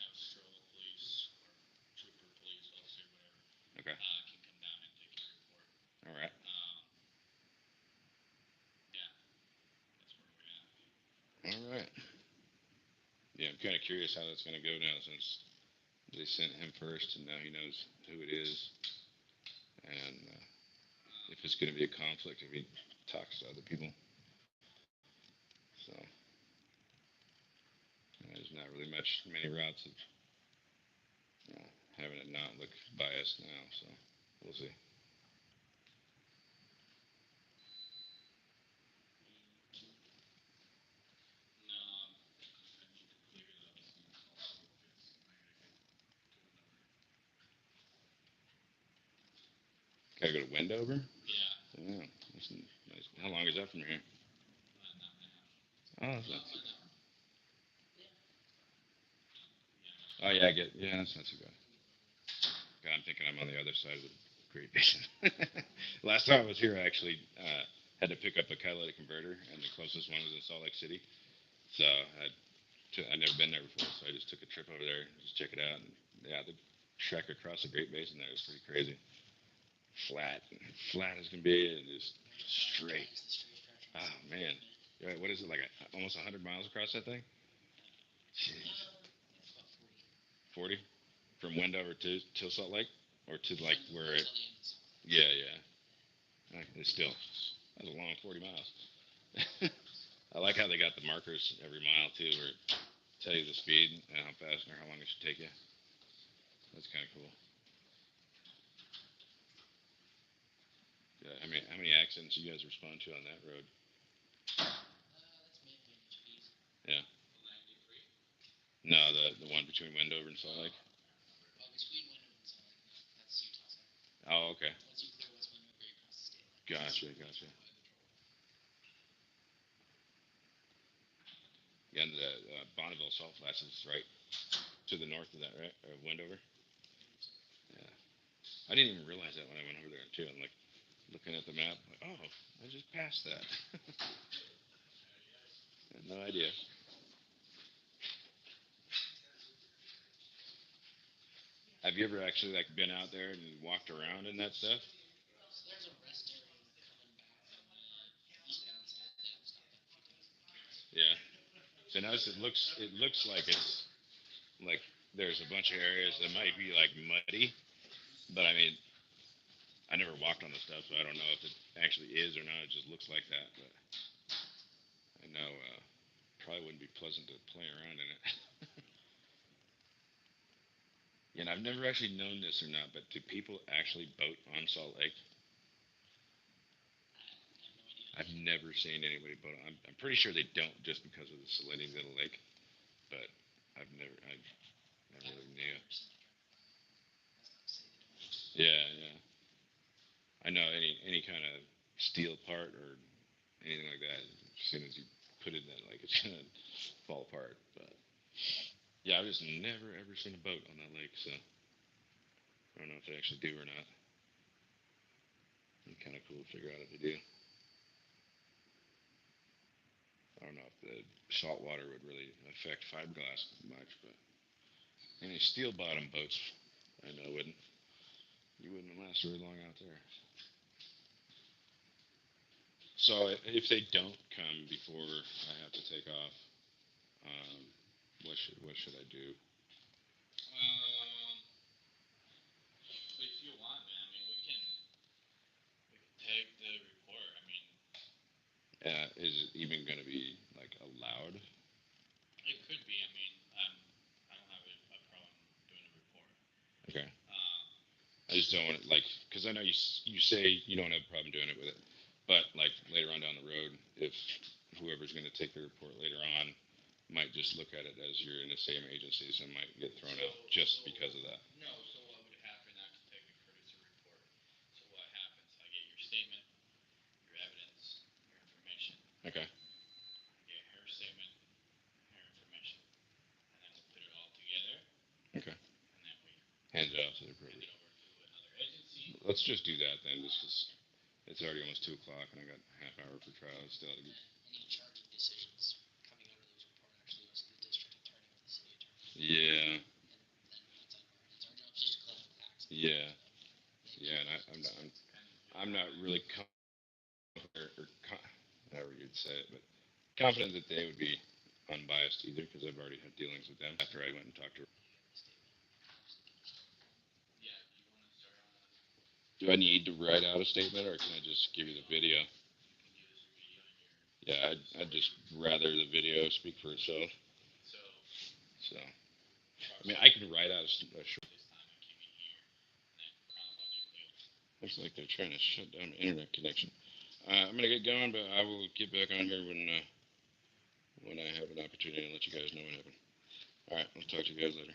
Speaker 3: House Stroll police or trooper, police officer, whatever,
Speaker 1: Okay.
Speaker 3: can come down and take your report.
Speaker 1: All right.
Speaker 3: Yeah, that's where we're at.
Speaker 1: All right. Yeah, I'm kind of curious how that's going to go now since they sent him first and now he knows who it is and if it's going to be a conflict if he talks to other people. So there's not really many routes of you know, having it not look biased now. So we'll see.
Speaker 3: No,
Speaker 2: I need to clear those things also because I gotta get to another.
Speaker 1: Gotta go to Wendover.
Speaker 3: yeah,
Speaker 1: Yeah, that's nice. How long is that from here?
Speaker 3: about an hour and a half.
Speaker 1: Oh, that's
Speaker 3: Well,
Speaker 1: not
Speaker 3: about
Speaker 1: too
Speaker 3: an hour. Yeah,
Speaker 1: bad. Oh yeah, I get. Yeah, that's not too bad. God, I'm thinking I'm on the other side of the Great Basin. Last time I was here, I actually had to pick up a catalytic converter, and the closest one was in Salt Lake City. So I'd never been there before, so I just took a trip over there, just check it out. And yeah, the trek across the Great Basin there was pretty crazy. Flat, flat as can be, and just straight.
Speaker 3: the straight stretch on
Speaker 1: Oh
Speaker 3: the
Speaker 1: man, yeah, what is it like? Almost 100 miles across that thing? Jeez.
Speaker 3: Yeah, it's about 40.
Speaker 1: 40 from Wendover to Salt Lake, or to like where it?
Speaker 3: Until the end of Salt Lake.
Speaker 1: Yeah, yeah. It's still that's a long 40 miles. I like how they got the markers every mile too, where it tell you the speed and how fast or how long it should take you. That's kind of cool. Yeah, I mean, how many accidents you guys respond to on that road?
Speaker 3: That's mainly HPs.
Speaker 1: Yeah.
Speaker 2: The 93.
Speaker 1: No, the one between Wendover and Salt Lake.
Speaker 3: Oh, between Wendover and Salt Lake, no, that's Utah side.
Speaker 1: Oh, okay.
Speaker 3: Once you clear West Wendover, you cross the state line.
Speaker 1: Gotcha, gotcha.
Speaker 2: By the toll.
Speaker 1: the Bonneville Salt Flats is right to the north of that, right? Or Wendover. Yeah. I didn't even realize that when I went over there too. I'm like looking at the map, like, oh, I just passed that. I had no idea. Have you ever actually like been out there and walked around in that stuff?
Speaker 3: There's a rest area coming back from the eastbound side that I've stopped at a few times in the past.
Speaker 1: Yeah. So notice it looks like it's like there's a bunch of areas that might be like muddy, but I mean I never walked on the stuff, so I don't know if it actually is or not. It just looks like that, but I know probably wouldn't be pleasant to play around in it. And I've never actually known this or not, but do people actually boat on Salt Lake?
Speaker 3: I have no idea.
Speaker 1: I've never seen anybody boat. I'm pretty sure they don't, just because of the salinity of the lake. But I never
Speaker 3: I've
Speaker 1: really knew.
Speaker 3: never seen it drive by. That's not to say they don't.
Speaker 1: Yeah, yeah. I know any kind of steel part or anything like that. As soon as you put it in that lake, it's gonna fall apart. But yeah, I've just never ever seen a boat on that lake, so I don't know if they actually do or not. It'd be kind of cool to figure out if they do. I don't know if the salt water would really affect fiberglass much, but any steel bottom boats, I know wouldn't. You wouldn't last very long out there. So if they don't come before I have to take off, um, what should I do?
Speaker 3: Um, if you want, man, I mean, we can take the report. I mean,
Speaker 1: Is it even going to be like allowed?
Speaker 3: it could be. I mean, I don't have a problem doing a report.
Speaker 1: Okay.
Speaker 3: Um,
Speaker 1: I just don't want it like because I know you say you don't have a problem doing it with it, but like later on down the road, if whoever's going to take the report later on might just look at it as you're in the same agency, so might get thrown out just because of that.
Speaker 3: no, so what would happen? I can take a courtesy report. So what happens? I get your statement, your evidence, your information.
Speaker 1: Okay.
Speaker 3: I get her statement, her information, and then we put it all together,
Speaker 1: Okay.
Speaker 3: and then we
Speaker 1: Hands it off to the
Speaker 3: hand
Speaker 1: appropriate.
Speaker 3: it over to another agency.
Speaker 1: Let's just do that then, just 'cause it's already almost 2 o'clock and I got a half hour for trial still.
Speaker 3: And then any charging decisions coming out of those report actually goes to the district attorney or the city attorney.
Speaker 1: Yeah.
Speaker 3: And then that's out of our hands. Our job is just to collect the facts.
Speaker 1: Yeah.
Speaker 3: So
Speaker 1: Yeah, and I'm not really or however you'd say it, but confident that they would be unbiased either because I've already had dealings with them after I went and talked to her.
Speaker 3: you have the statement. Yeah, do you want to start on?
Speaker 1: Do I need to write out a statement or can I just give you the video?
Speaker 3: You can give us your video and your.
Speaker 1: Yeah, I'd just rather the video speak for itself.
Speaker 3: So.
Speaker 1: So, I mean, I can write out a short.
Speaker 3: This time I came in here, and then chronologically.
Speaker 1: Looks like they're trying to shut down the internet connection. I'm gonna get going, but I will get back on here when I have an opportunity and let you guys know what happened. All right, I'll talk to you guys later.